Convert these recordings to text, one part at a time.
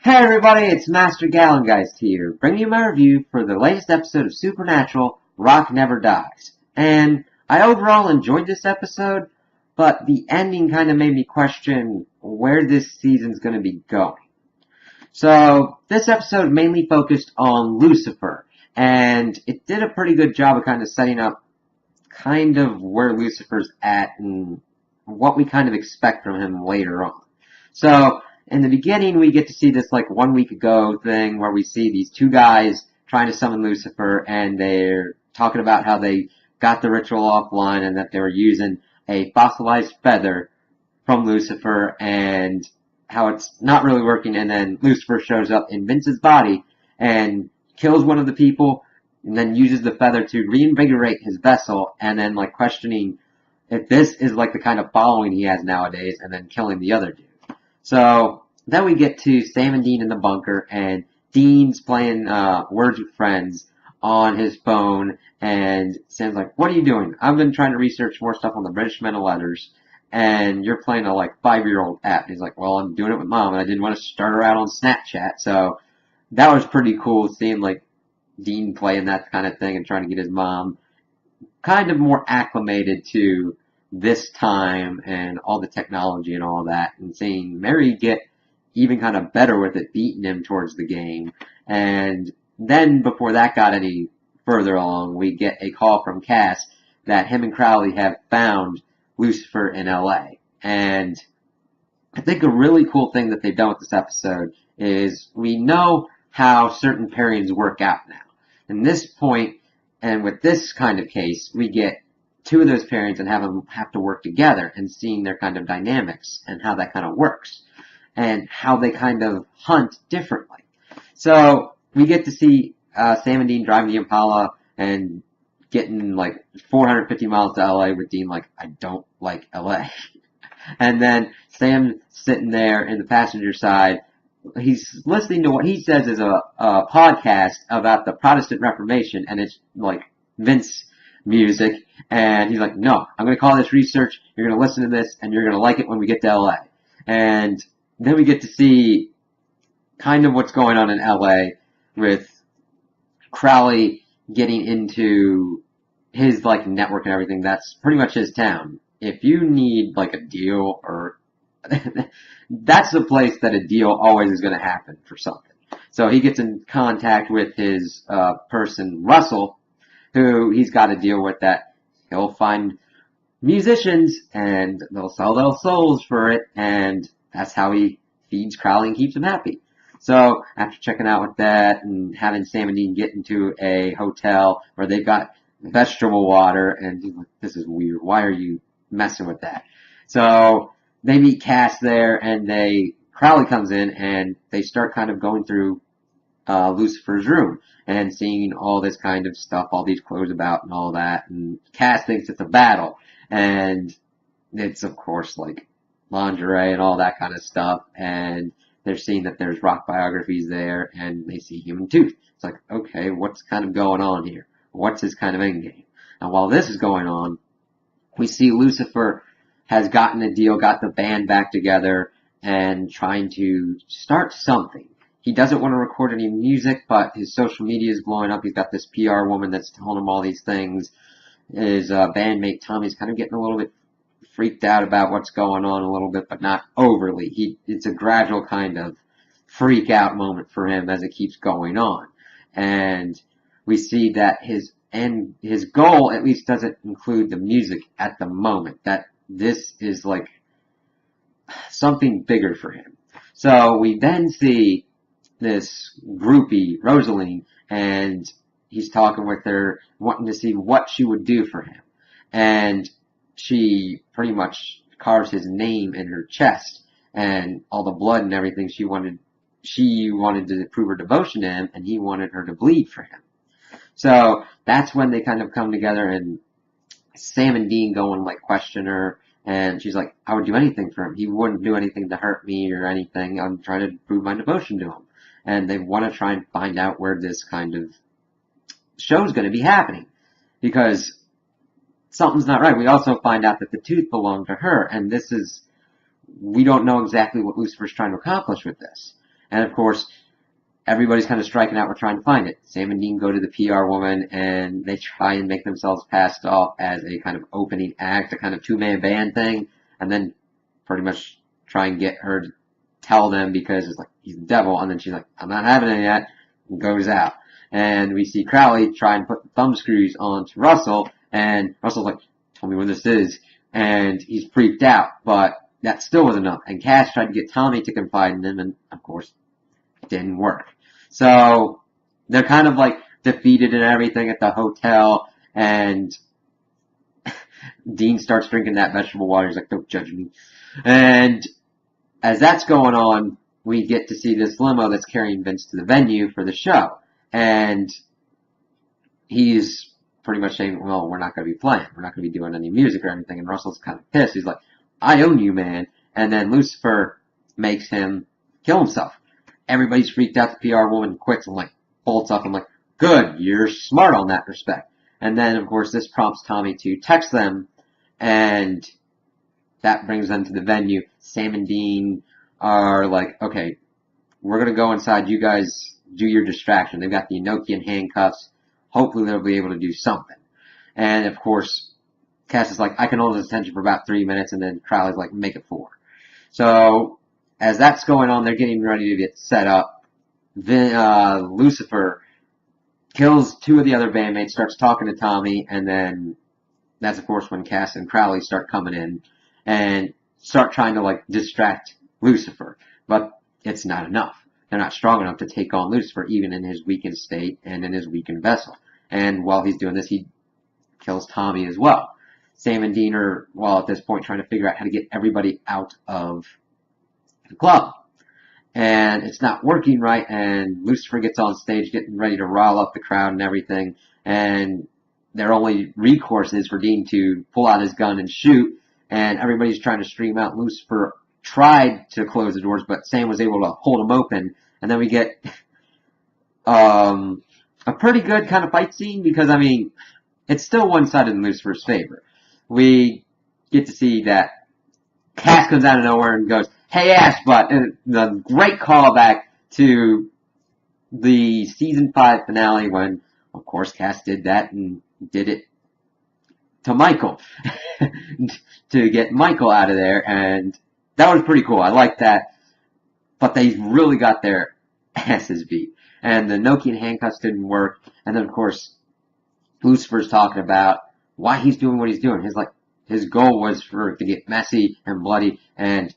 Hey everybody, it's Master Gallengeist here, bringing you my review for the latest episode of Supernatural, Rock Never Dies. And I overall enjoyed this episode, but the ending kind of made me question where this season's going to be going. So, this episode mainly focused on Lucifer, and it did a pretty good job of kind of setting up kind of where Lucifer's at and what we kind of expect from him later on. So, in the beginning, we get to see this like 1 week ago thing where we see these two guys trying to summon Lucifer, and they're talking about how they got the ritual offline and that they were using a fossilized feather from Lucifer and how it's not really working. And then Lucifer shows up in Vince's body and kills one of the people and then uses the feather to reinvigorate his vessel, and then like questioning if this is like the kind of following he has nowadays, and then killing the other dude. So then we get to Sam and Dean in the bunker, and Dean's playing Words with Friends on his phone, and Sam's like, "What are you doing?" "I've been trying to research more stuff on the British Men of Letters, and you're playing a like 5-year-old app." And he's like, "Well, I'm doing it with Mom, and I didn't want to start her out on Snapchat." So that was pretty cool, seeing like Dean playing that kind of thing and trying to get his mom kind of more acclimated to this time and all the technology and all that, and seeing Mary get even kind of better with it, beating him towards the game. And then before that got any further along, we get a call from Cass that him and Crowley have found Lucifer in LA. And I think a really cool thing that they've done with this episode is we know how certain pairings work out now. In this point, and with this kind of case, we get two of those pairings and have them have to work together, and seeing their kind of dynamics and how that kind of works and how they kind of hunt differently. So we get to see Sam and Dean driving the Impala and getting like 450 miles to LA with Dean like, "I don't like LA." And then Sam sitting there in the passenger side, he's listening to what he says is a podcast about the Protestant Reformation, and it's like Vince music, and he's like, "No, I'm going to call this research, you're going to listen to this, and you're going to like it when we get to LA." And then we get to see kind of what's going on in LA with Crowley getting into his like network and everything. That's pretty much his town. If you need like a deal, or that's the place that a deal always is going to happen for something. So he gets in contact with his person, Russell, who he's got to deal with that he'll find musicians and they'll sell their souls for it, and that's how he feeds Crowley and keeps him happy. So after checking out with that and having Sam and Dean get into a hotel where they've got vegetable water, and he's like, "This is weird. Why are you messing with that?" So they meet Cass there, and Crowley comes in, and they start kind of going through Lucifer's room and seeing all this kind of stuff, all these clothes about and all that. And Cass thinks it's a battle, and it's of course like lingerie and all that kind of stuff. And they're seeing that there's rock biographies there, and they see Human Tooth. It's like, okay, what's kind of going on here? What's his kind of end game? And while this is going on, we see Lucifer has gotten a deal, got the band back together, and trying to start something. He doesn't want to record any music, but his social media is blowing up. He's got this PR woman that's telling him all these things. His bandmate Tommy's kind of getting a little bit freaked out about what's going on a little bit, but not overly. It's a gradual kind of freak out moment for him as it keeps going on. And we see that his goal at least doesn't include the music at the moment. That this is like something bigger for him. So we then see this groupie, Rosaline, and he's talking with her, wanting to see what she would do for him. And she pretty much carves his name in her chest, and all the blood and everything. She wanted to prove her devotion to him, and he wanted her to bleed for him. So that's when they kind of come together, and Sam and Dean go and like question her, and she's like, "I would do anything for him. He wouldn't do anything to hurt me or anything. I'm trying to prove my devotion to him." And they want to try and find out where this kind of show's going to be happening, because something's not right. We also find out that the tooth belonged to her, and we don't know exactly what Lucifer's trying to accomplish with this. And of course, everybody's kind of striking out. We're trying to find it. Sam and Dean go to the PR woman, and they try and make themselves passed off as a kind of opening act, a kind of two-man band thing, and then pretty much try and get her to tell them because it's like, he's the devil, and then she's like, I'm not having it yet, and goes out. And we see Crowley try and put the thumb screws onto Russell, and Russell's like, tell me where this is, and he's freaked out, but that still wasn't enough. And Cass tried to get Tommy to confide in him, and of course, it didn't work. So they're kind of like defeated and everything at the hotel, and Dean starts drinking that vegetable water. He's like, don't judge me. And as that's going on, we get to see this limo that's carrying Vince to the venue for the show. And he's pretty much saying, well, we're not going to be playing. We're not going to be doing any music or anything. And Russell's kind of pissed. He's like, I own you, man. And then Lucifer makes him kill himself. Everybody's freaked out. The PR woman quits and like bolts up. I'm like, good, you're smart on that respect. And then, of course, this prompts Tommy to text them, and that brings them to the venue. Sam and Dean are like, okay, we're going to go inside. You guys do your distraction. They've got the Enochian handcuffs. Hopefully they'll be able to do something. And, of course, Cass is like, I can hold his attention for about 3 minutes, and then Crowley's like, make it 4. So, as that's going on, they're getting ready to get set up. Then, Lucifer kills 2 of the other bandmates, starts talking to Tommy, and then that's, of course, when Cass and Crowley start coming in and start trying to, like, distract Lucifer. But it's not enough. They're not strong enough to take on Lucifer, even in his weakened state and in his weakened vessel. And while he's doing this, he kills Tommy as well. Sam and Dean are, well, at this point, trying to figure out how to get everybody out of the club. And it's not working right, and Lucifer gets on stage getting ready to rile up the crowd and everything, and their only recourse is for Dean to pull out his gun and shoot, and everybody's trying to stream out. Lucifer tried to close the doors, but Sam was able to hold them open, and then we get a pretty good kind of fight scene, because, I mean, it's still one-sided in Lucifer's favor. We get to see that Cass comes out of nowhere and goes, hey, ass butt, and the great callback to the season 5 finale when, of course, Cass did that and did it to Michael to get Michael out of there, and that was pretty cool. I like that, but they really got their asses beat, and the Enochian handcuffs didn't work, and then, of course, Lucifer's talking about why he's doing what he's doing. His goal was for it to get messy and bloody, and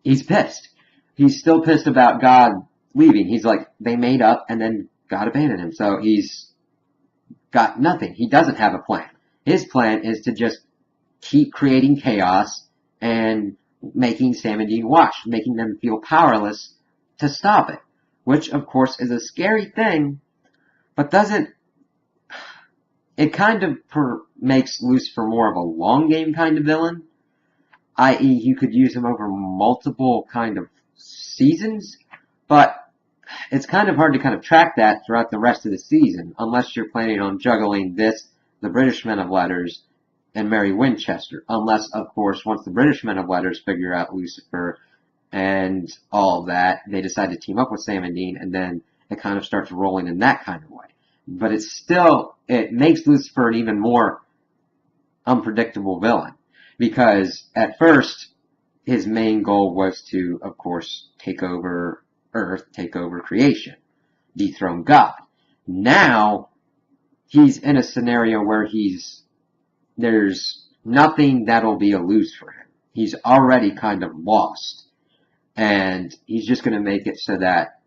he's pissed. He's still pissed about God leaving. He's like, they made up and then God abandoned him. So he's got nothing. He doesn't have a plan. His plan is to just keep creating chaos and making Sam and Dean watch, making them feel powerless to stop it. Which, of course, is a scary thing, but it kind of makes Lucifer more of a long game kind of villain. I.e., you could use him over multiple kind of seasons, but it's kind of hard to kind of track that throughout the rest of the season, unless you're planning on juggling this, the British Men of Letters, and Mary Winchester. Unless, of course, once the British Men of Letters figure out Lucifer and all of that, they decide to team up with Sam and Dean, and then it kind of starts rolling in that kind of way. But it makes Lucifer an even more unpredictable villain. Because at first, his main goal was to, of course, take over Earth, take over creation, dethrone God. Now, he's in a scenario where there's nothing that'll be a lose for him. He's already kind of lost. And he's just going to make it so that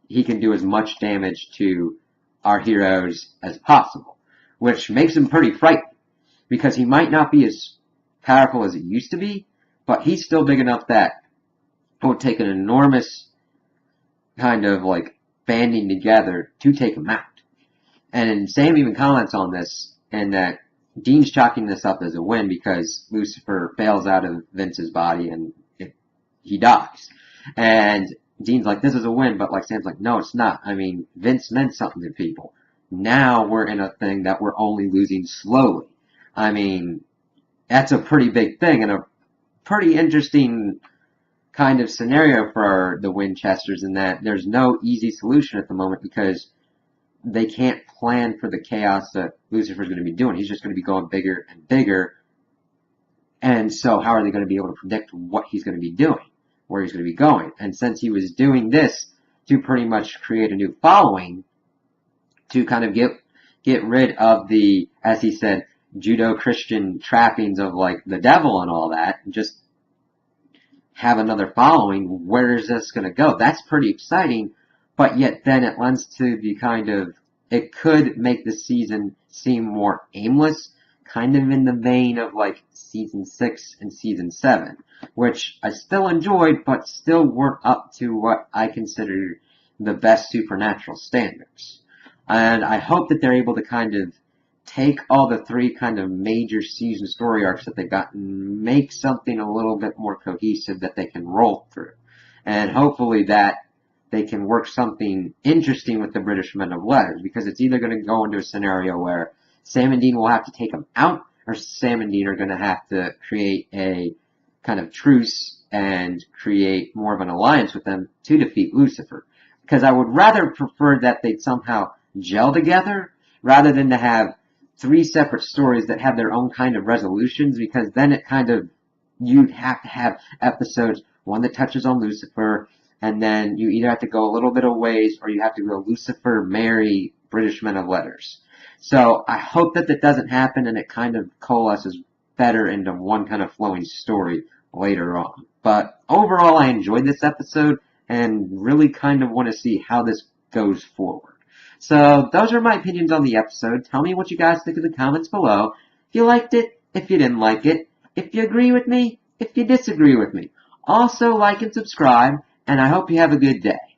he can do as much damage to our heroes as possible. Which makes him pretty frightening. Because he might not be as powerful as it used to be, but he's still big enough that it would take an enormous kind of like banding together to take him out. And Sam even comments on this, and that Dean's chalking this up as a win because Lucifer bails out of Vince's body and he dies. And Dean's like, this is a win, but like Sam's like, no, it's not. I mean, Vince meant something to people. Now we're in a thing that we're only losing slowly. I mean, that's a pretty big thing and a pretty interesting kind of scenario for the Winchesters in that there's no easy solution at the moment because they can't plan for the chaos that Lucifer's going to be doing. He's just going to be going bigger and bigger. And so how are they going to be able to predict what he's going to be doing, where he's going to be going? And since he was doing this to pretty much create a new following, to kind of get rid of the, as he said, Judeo-Christian trappings of like the devil and all that, and just have another following, where is this going to go? That's pretty exciting, but yet then it lends to the kind of, it could make the season seem more aimless, kind of in the vein of like season 6 and season 7, which I still enjoyed, but still weren't up to what I consider the best Supernatural standards. And I hope that they're able to kind of take all the 3 kind of major season story arcs that they've got and make something a little bit more cohesive that they can roll through. And hopefully that they can work something interesting with the British Men of Letters, because it's either going to go into a scenario where Sam and Dean will have to take them out, or Sam and Dean are going to have to create a kind of truce and create more of an alliance with them to defeat Lucifer. Because I would rather prefer that they'd somehow gel together rather than to have 3 separate stories that have their own kind of resolutions, because then it kind of, you'd have to have episodes, one that touches on Lucifer, and then you either have to go a little bit of ways or you have to go Lucifer, Mary, British Men of Letters. So I hope that doesn't happen and it kind of coalesces better into one kind of flowing story later on. But overall, I enjoyed this episode and really kind of want to see how this goes forward. So those are my opinions on the episode. Tell me what you guys think in the comments below. If you liked it, if you didn't like it, if you agree with me, if you disagree with me. Also like and subscribe, and I hope you have a good day.